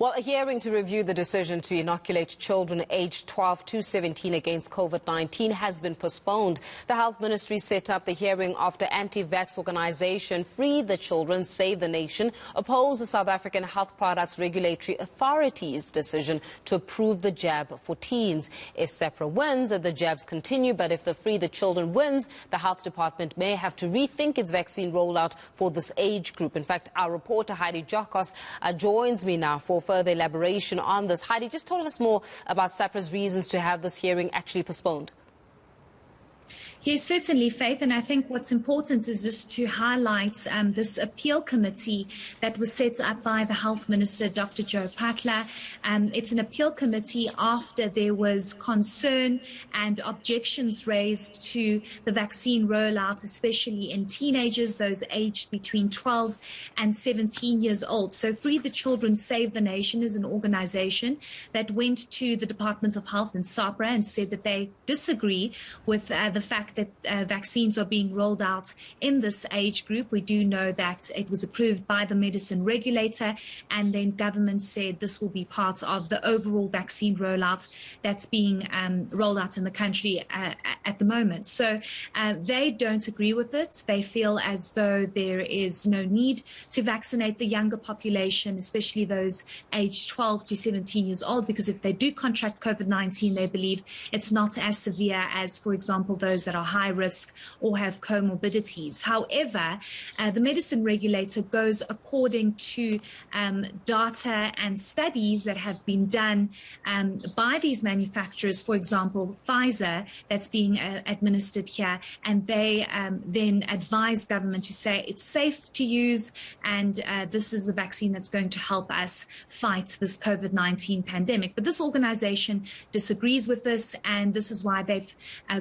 Well, a hearing to review the decision to inoculate children aged 12 to 17 against COVID-19 has been postponed. The Health Ministry set up the hearing after anti-vax organisation Free the Children, Save the Nation opposed the South African Health Products Regulatory Authority's decision to approve the jab for teens. If SAPRA wins, the jabs continue, but if the Free the Children wins, the Health Department may have to rethink its vaccine rollout for this age group. In fact, our reporter Heidi Giokos joins me now for further elaboration on this. Heidi, just tell us more about SAPRA's reasons to have this hearing actually postponed. Yes, certainly, Faith, and I think what's important is just to highlight this appeal committee that was set up by the Health Minister, Dr. Joe Phaahla. It's an appeal committee after there was concern and objections raised to the vaccine rollout, especially in teenagers, those aged between 12 and 17 years old. So Free the Children, Save the Nation is an organization that went to the Department of Health and SAPRA and said that they disagree with the fact that vaccines are being rolled out in this age group. We do know that it was approved by the medicine regulator, and then government said this will be part of the overall vaccine rollout that's being rolled out in the country at the moment. So they don't agree with it. They feel as though there is no need to vaccinate the younger population, especially those aged 12 to 17 years old, because if they do contract COVID-19, they believe it's not as severe as, for example, those that are high risk or have comorbidities. However, the medicine regulator goes according to data and studies that have been done by these manufacturers, for example, Pfizer, that's being administered here, and they then advise government to say it's safe to use, and this is a vaccine that's going to help us fight this COVID-19 pandemic. But this organization disagrees with this, and this is why they've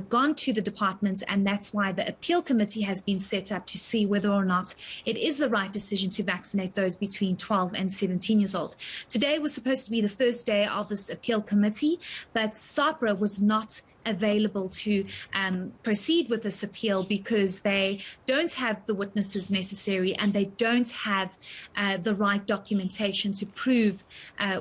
gone to the department, and that's why the appeal committee has been set up to see whether or not it is the right decision to vaccinate those between 12 and 17 years old. Today was supposed to be the first day of this appeal committee, but SAPRA was not available to proceed with this appeal because they don't have the witnesses necessary, and they don't have the right documentation to prove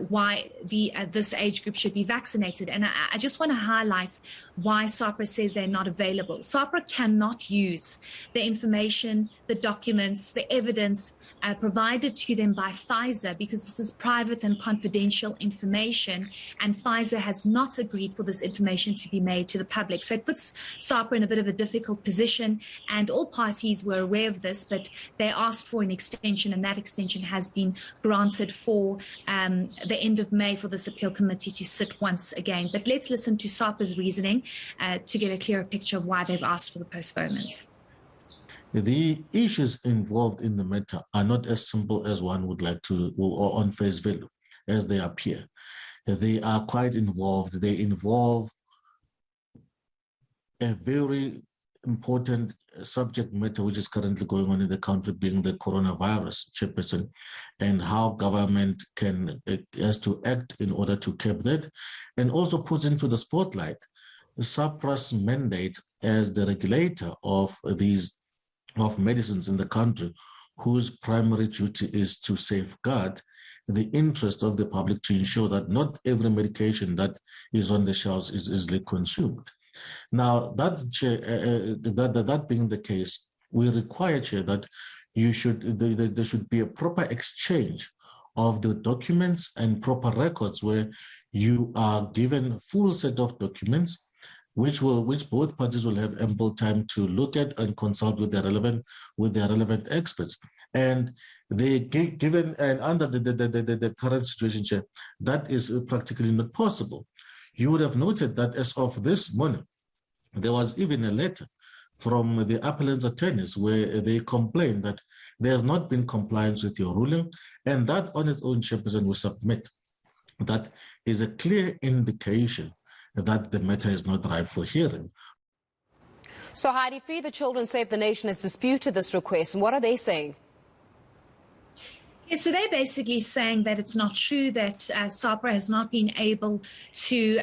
why this age group should be vaccinated. And I just want to highlight why SAPRA says they're not available. SAPRA cannot use the information, the documents, the evidence provided to them by Pfizer, because this is private and confidential information, and Pfizer has not agreed for this information to be made to the public. So it puts SAPRA in a bit of a difficult position, and all parties were aware of this, but they asked for an extension, and that extension has been granted for the end of May for this appeal committee to sit once again. But let's listen to SAPRA's reasoning to get a clearer picture of why they've asked for the postponement. The issues involved in the matter are not as simple as one would like to, or on face value, as they appear. They are quite involved. They involve a very important subject matter which is currently going on in the country, being the coronavirus, Chairperson, and how government has to act in order to curb that, and also puts into the spotlight SAPRA's mandate as the regulator of medicines in the country, whose primary duty is to safeguard the interest of the public, to ensure that not every medication that is on the shelves is easily consumed. Now, that being the case, we require, Chair, that there should be a proper exchange of the documents and proper records, where you are given a full set of documents which both parties will have ample time to look at and consult with their relevant experts. And they given, and under the current situation, Chair, that is practically not possible. You would have noted that as of this morning, there was even a letter from the appellant's attorneys where they complained that there has not been compliance with your ruling, and that on its own, Chairperson, will submit that is a clear indication that the matter is not ripe for hearing. So, Heidi, Free the Children, Save the Nation has disputed this request, and what are they saying? Yeah, so they're basically saying that it's not true that SAHPRA has not been able to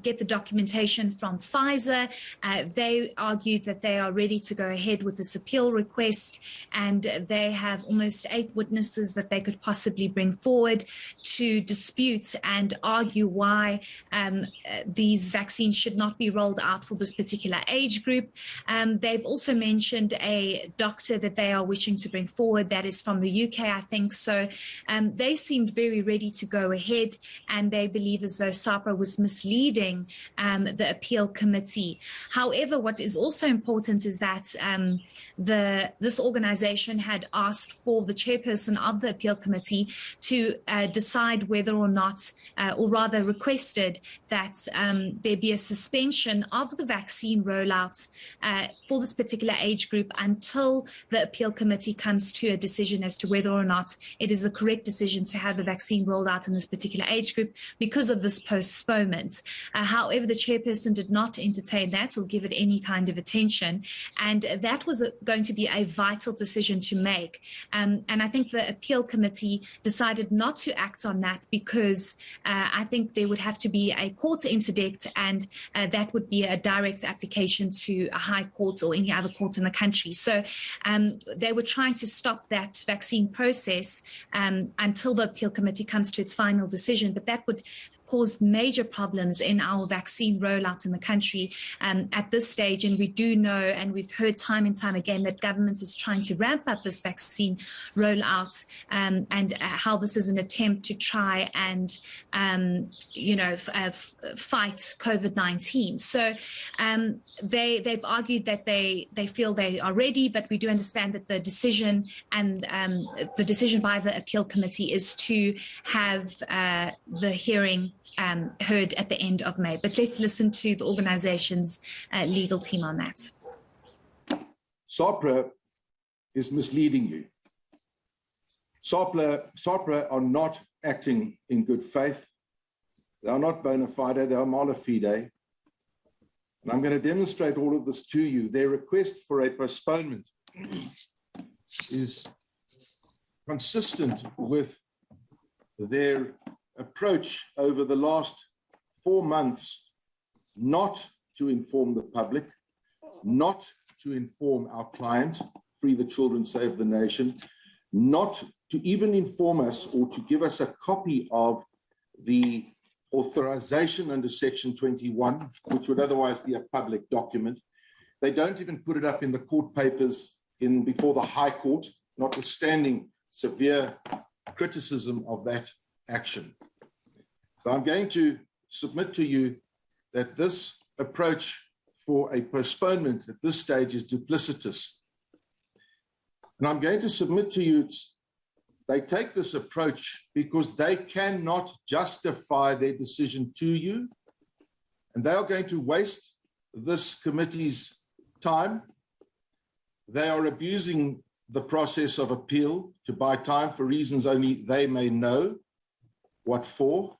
get the documentation from Pfizer. They argued that they are ready to go ahead with this appeal request, and they have almost 8 witnesses that they could possibly bring forward to dispute and argue why these vaccines should not be rolled out for this particular age group. They've also mentioned a doctor that they are wishing to bring forward that is from the UK, I think. So they seemed very ready to go ahead, and they believe as though SAHPRA was misleading the appeal committee. However, what is also important is that this organization had asked for the chairperson of the appeal committee to decide whether or not, or rather requested that there be a suspension of the vaccine rollout for this particular age group until the appeal committee comes to a decision as to whether or not it is the correct decision to have the vaccine rolled out in this particular age group because of this postponement. However, the chairperson did not entertain that or give it any kind of attention, and that was going to be a vital decision to make. And I think the appeal committee decided not to act on that because I think there would have to be a court interdict, and that would be a direct application to a high court or any other court in the country. So they were trying to stop that vaccine process until the appeal committee comes to its final decision, but that would caused major problems in our vaccine rollout in the country at this stage. And we do know, and we've heard time and time again, that government is trying to ramp up this vaccine rollout and how this is an attempt to try and, fight COVID-19. So they've argued that they feel they are ready, but we do understand that the decision and the decision by the appeal committee is to have the hearing heard at the end of May. But let's listen to the organization's legal team on that. SAHPRA is misleading you. SAHPRA are not acting in good faith. They are not bona fide, they are mala fide. And I'm going to demonstrate all of this to you. Their request for a postponement is consistent with their approach over the last 4 months not to inform the public, not to inform our client, Free the Children, Save the Nation, not to even inform us or to give us a copy of the authorization under Section 21, which would otherwise be a public document. They don't even put it up in the court papers before the High Court, notwithstanding severe criticism of that action. So I'm going to submit to you that this approach for a postponement at this stage is duplicitous. And I'm going to submit to you, they take this approach because they cannot justify their decision to you, and they are going to waste this committee's time. They are abusing the process of appeal to buy time for reasons only they may know what for.